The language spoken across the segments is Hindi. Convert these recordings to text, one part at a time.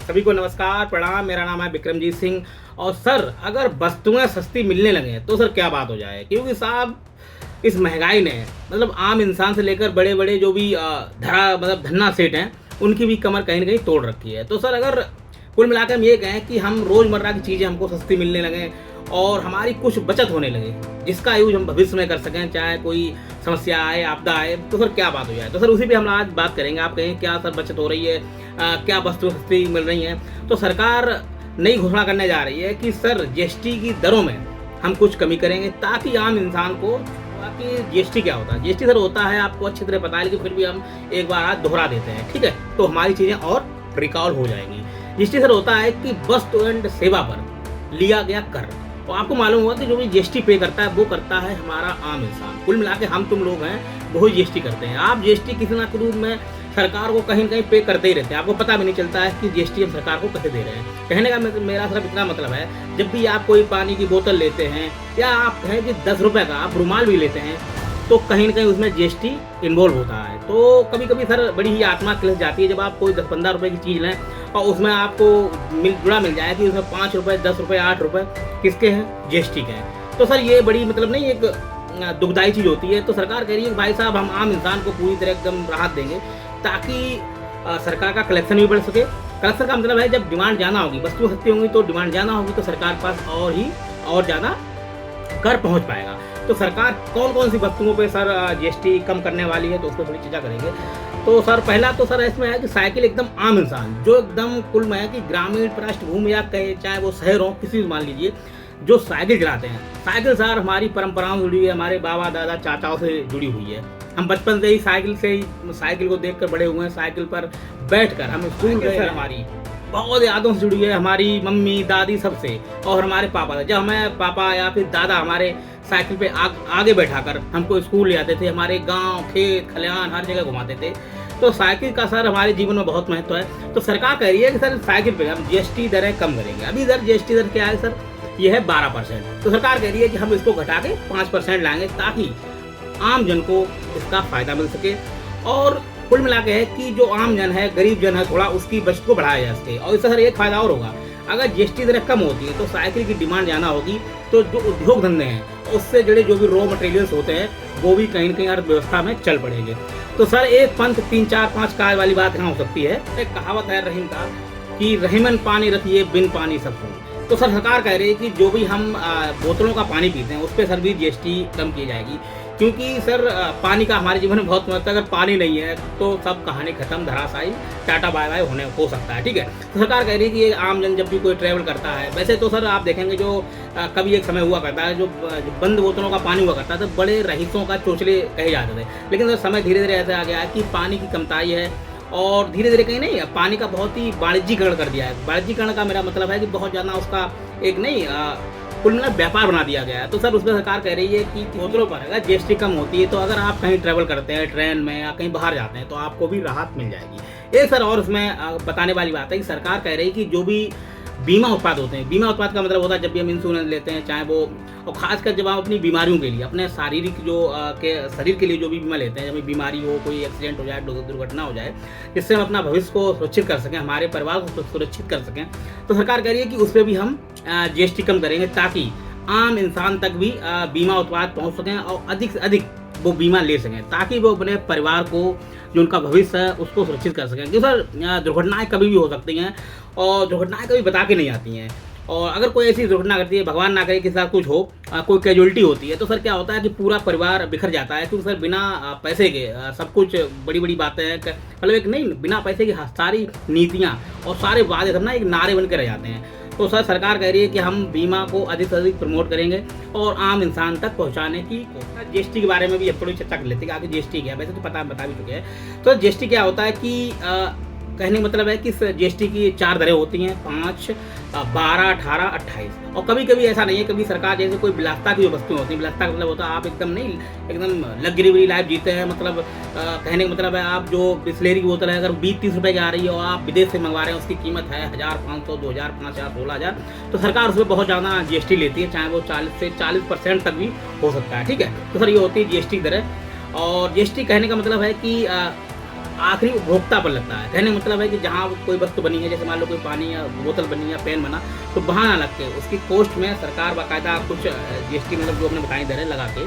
सभी को नमस्कार प्रणाम। मेरा नाम है विक्रमजीत सिंह। और सर, अगर वस्तुएं सस्ती मिलने लगे तो सर क्या बात हो जाए, क्योंकि साहब इस महंगाई ने मतलब आम इंसान से लेकर बड़े बड़े जो भी धन्ना सेठ हैं उनकी भी कमर कहीं ना कहीं तोड़ रखी है। तो सर अगर कुल मिलाकर हम ये कहें कि हम रोज़मर्रा की चीज़ें हमको सस्ती मिलने लगे और हमारी कुछ बचत होने लगे जिसका यूज हम भविष्य में कर सकें, चाहे कोई समस्या आए, आपदा आए, तो सर क्या बात हो जाए। तो सर उसी पे हम आज बात करेंगे। आप कहें क्या सर बचत हो रही है, क्या वस्तु सस्ती मिल रही हैं। तो सरकार नई घोषणा करने जा रही है कि सर जीएसटी की दरों में हम कुछ कमी करेंगे ताकि आम इंसान को, बाकी जीएसटी क्या होता है, जीएसटी सर होता है आपको अच्छी तरह पता है, लेकिन फिर भी हम एक बार आज दोहरा देते हैं, ठीक है, तो हमारी चीज़ें और रिकॉल हो जाएंगी। जीएसटी सर होता है कि वस्तु एंड सेवा पर लिया गया कर। तो आपको मालूम होगा कि जो भी जीएसटी पे करता है वो करता है हमारा आम इंसान। कुल मिला के हम तुम लोग हैं वो जीएसटी करते हैं। आप जीएसटी किसी ना किसी रूप में सरकार को कहीं ना कहीं पे करते ही रहते हैं, आपको पता भी नहीं चलता है कि जीएसटी हम सरकार को कैसे दे रहे हैं। कहने का मेरा सिर्फ इतना मतलब है, जब भी आप कोई पानी की बोतल लेते हैं या आप कहें कि 10 रुपये का आप रुमाल भी लेते हैं तो कहीं ना कहीं उसमें जीएसटी इन्वॉल्व होता है। तो कभी कभी सर बड़ी ही आत्मा क्लेश जाती है जब आप कोई 10-15 रुपये की चीज़ लें और उसमें आपको मिल जाए कि उसमें 5 रुपये, 10 रुपये, 8 रुपये किसके हैं, जीएसटी के हैं। तो सर ये बड़ी मतलब नहीं एक दुखदायी चीज़ होती है। तो सरकार कह रही है भाई साहब हम आम इंसान को पूरी तरह एकदम राहत देंगे ताकि सरकार का कलेक्शन भी बढ़ सके। कलेक्शन का मतलब है जब डिमांड ज़्यादा होगी, वस्तु सस्ती होंगी तो डिमांड ज़्यादा होगी तो सरकार के पास और ज़्यादा कर पहुँच पाएगा। तो सरकार कौन कौन सी वस्तुओं पे सर जीएसटी कम करने वाली है, तो उस पर थोड़ी चर्चा करेंगे। तो सर पहला तो सर इसमें है कि साइकिल एकदम आम इंसान जो एकदम कुल में है कि ग्रामीण पृष्ठभूमि या कहे चाहे वो शहर हो, किसी भी मान लीजिए जो साइकिल चलाते हैं। साइकिल सर हमारी परंपराओं से जुड़ी है, हमारे बाबा दादा चाचाओं से जुड़ी हुई है। हम बचपन से ही साइकिल को देखकर बड़े हुए हैं, साइकिल पर बैठकर हम स्कूल गए। हमारी बहुत यादों से जुड़ी है, हमारी मम्मी दादी सबसे। और हमारे पापा, जब हमें पापा या फिर दादा हमारे साइकिल पे आगे बैठाकर हमको स्कूल ले जाते थे, हमारे गांव, खेत, खलिहान हर जगह घुमाते थे। तो साइकिल का सर हमारे जीवन में बहुत महत्व है। तो सरकार कह रही है कि सर साइकिल पे हम जीएसटी दरें कम करेंगे। अभी सर जीएसटी दर क्या है सर, ये है 12%। तो सरकार कह रही है कि हम इसको घटा के 5% लाएंगे ताकि आम जन को इसका फायदा मिल सके। और कुल मिला के है कि जो आम जन है, गरीब जन है, थोड़ा उसकी बचत को बढ़ाया जा सके। और इससे सर एक फायदा और होगा, अगर जीएसटी दरें कम होती है तो साइकिल की डिमांड ज़्यादा होगी, तो जो उद्योग धंधे हैं उससे जुड़े जो भी रॉ मटेरियल्स होते हैं वो भी कहीं ना कहीं अर्थव्यवस्था में चल पड़ेंगे। तो सर एक पंथ 3-4-5 कार वाली बात यहाँ हो सकती है। एक कहावत है रहीम का कि रहीमन पानी रखिए बिन पानी सब हो। तो सर सरकार कह रही है कि जो भी हम बोतलों का पानी पीते हैं उस पर सर भी जीएसटी कम की जाएगी, क्योंकि सर पानी का हमारे जीवन में बहुत महत्व है। अगर पानी नहीं है तो सब कहानी खत्म, धराशायी, टाटा बाय बाय हो सकता है, ठीक है। तो सरकार कह रही है कि ये आम जन जब भी कोई ट्रैवल करता है, वैसे तो सर आप देखेंगे जो कभी एक समय हुआ करता है जो बंद बोतलों का पानी हुआ करता है तो बड़े रईसों का चोचले कहे जाते थे। लेकिन सर समय धीरे धीरे ऐसा आ गया है कि पानी की कमताई है और धीरे धीरे कहीं नहीं पानी का बहुत ही वाणिज्यीकरण कर दिया है। वाणिज्यीकरण का मेरा मतलब है कि बहुत ज़्यादा उसका एक नहीं कुल मिला व्यापार बना दिया गया है। तो सर उसमें सरकार कह रही है कि बोतलों पर अगर जीएसटी कम होती है तो अगर आप कहीं ट्रैवल करते हैं ट्रेन में या कहीं बाहर जाते हैं तो आपको भी राहत मिल जाएगी। एक सर और उसमें बताने वाली बात है कि सरकार कह रही है कि जो भी बीमा उत्पाद होते हैं, बीमा उत्पाद का मतलब होता है जब भी हम इंश्योरेंस लेते हैं, चाहे वो और खासकर जब आप अपनी बीमारियों के लिए, अपने शारीरिक शरीर के लिए जो भी बीमा लेते हैं, जब बीमारी हो, कोई एक्सीडेंट हो जाए, दुर्घटना हो जाए, जिससे हम अपना भविष्य को सुरक्षित कर सकें, हमारे परिवार को सुरक्षित कर सकें, तो सरकार कह रही है कि उस पर भी हम जीएसटी कम करेंगे ताकि आम इंसान तक भी बीमा उत्पाद पहुँच सकें और अधिक से अधिक वो बीमा ले सकें ताकि वो अपने परिवार को, जो उनका भविष्य है, उसको सुरक्षित कर सकें। क्योंकि सर दुर्घटनाएं कभी भी हो सकती हैं और दुर्घटनाएं कभी बता के नहीं आती हैं। और अगर कोई ऐसी दुर्घटना करती है, भगवान ना करे, किसी साथ कुछ हो, कोई कैजुअलिटी होती है, तो सर क्या होता है कि पूरा परिवार बिखर जाता है। क्योंकि सर बिना पैसे के सब कुछ बड़ी बड़ी बातें हैं, मतलब एक नहीं, बिना पैसे की सारी नीतियाँ और सारे वादे सब ना एक नारे बन के रह जाते हैं। तो सर सरकार कह रही है कि हम बीमा को अधिक से अधिक प्रमोट करेंगे और आम इंसान तक पहुंचाने की। जीएसटी के बारे में भी अब थोड़ी चर्चा कर लेते हैं कि आगे जीएसटी क्या है, वैसे तो बता भी चुके हैं। तो जीएसटी क्या होता है कि कहने मतलब है कि जीएसटी की 4 दरें होती हैं, 5, 12, 18, 28। और कभी कभी ऐसा नहीं है, कभी सरकार जैसे कोई विलासिता की जो वस्तुएं होती हैं, विलासिता का मतलब होता है आप एकदम नहीं एकदम लग्जरी लाइफ जीते हैं, मतलब कहने का मतलब है आप जो बिस्लेरी की बोतल है अगर 20-30 रुपये की आ रही है और आप विदेश से मंगवा रहे हैं, उसकी कीमत है 1500, 2000, 5000, 16000, तो सरकार उसमें बहुत ज़्यादा जीएसटी लेती है, चाहे वो 40 से 40% तक भी हो सकता है, ठीक है। तो सर ये होती है जीएसटी दरें। और जीएसटी कहने का मतलब है कि आखिरी उपभोक्ता पर लगता है। कहने का मतलब है कि जहाँ कोई वस्तु बनी है, जैसे मान लो कोई पानी या बोतल बनी या पेन बना, तो वहाँ ना लग के उसकी कॉस्ट में सरकार बाकायदा कुछ जीएसटी मतलब जो अपने बताई दे रहे लगा के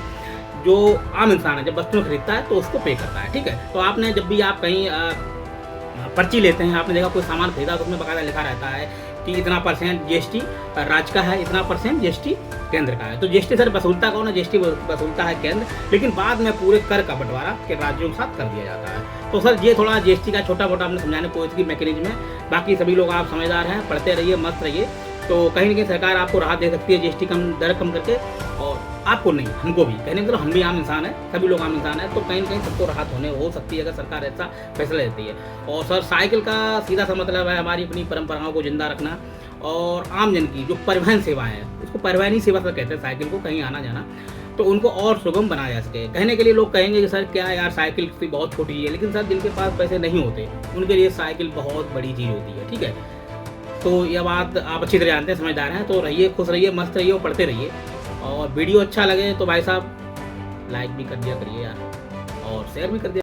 जो आम इंसान है जब वस्तु खरीदता है तो उसको पे करता है। ठीक है, तो आपने जब भी आप कहीं पर्ची लेते हैं, आपने देखा कोई सामान खरीदा तो उसमें बाकायदा लिखा रहता है कि इतना % जीएसटी राज्य का है, इतना % जीएसटी केंद्र का है। तो जीएसटी सर वसूलता कौन है? जीएसटी वसूलता है केंद्र, लेकिन बाद में पूरे कर का बंटवारा के राज्यों के साथ कर दिया जाता है। तो सर ये थोड़ा जीएसटी का छोटा मोटा हमने समझाने की कोशिश की मैकेनिज्म है। बाकी सभी लोग आप समझदार हैं, पढ़ते रहिए, मस्त रहिए, तो कहीं ना कहीं सरकार आपको राहत दे सकती है जीएसटी दर कम करके, और आपको नहीं, हमको भी। कहने मतलब हम भी आम इंसान हैं, सभी लोग आम इंसान हैं, तो कहीं ना कहीं सबको राहत हो सकती है अगर सरकार ऐसा फैसला लेती है। और सर साइकिल का सीधा सा मतलब है हमारी अपनी परंपराओं को जिंदा रखना, और आम जन की जो परिवहन सेवाएं हैं, उसको परिवहनी सेवा से कहते हैं साइकिल को, कहीं आना जाना, तो उनको और सुगम बनाया जा सके। कहने के लिए लोग कहेंगे कि सर क्या यार साइकिल तो बहुत छोटी है, लेकिन सर जिनके पास पैसे नहीं होते उनके लिए साइकिल बहुत बड़ी चीज़ होती है। ठीक है, तो यह बात आप अच्छी तरह जानते हैं, समझदार हैं, तो रहिए, खुश रहिए, मस्त रहिए और पढ़ते रहिए। और वीडियो अच्छा लगे तो भाई साहब लाइक भी कर दिया करिए यार, और शेयर भी कर दिया।